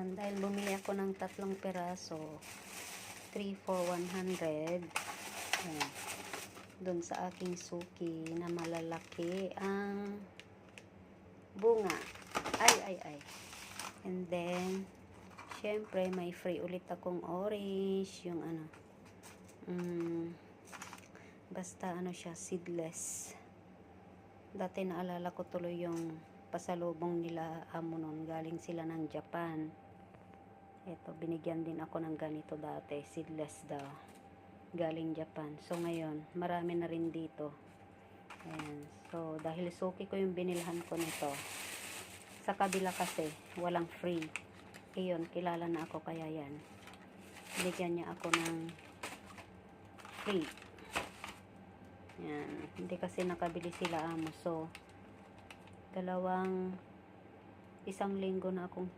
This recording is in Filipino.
Ayan, dahil bumili ako ng 3 piraso, 3 for 100. Ayan, dun sa aking suki na malalaki ang bunga. Ay. And then, syempre, may free ulit akong orange, yung ano, basta ano siya, seedless. Dati naalala ko tuloy yung pasalubong nila amo nun, galing sila ng Japan. Ito, binigyan din ako ng ganito dati, seedless daw, galing Japan. So ngayon, marami na rin dito. Ayan. So, dahil suki ko yung binilhan ko nito, sa kabila kasi, walang free. Ayun, kilala na ako, kaya yan. Binigyan niya ako ng free. Yan. Hindi kasi nakabili sila amo. So, isang linggo na akong,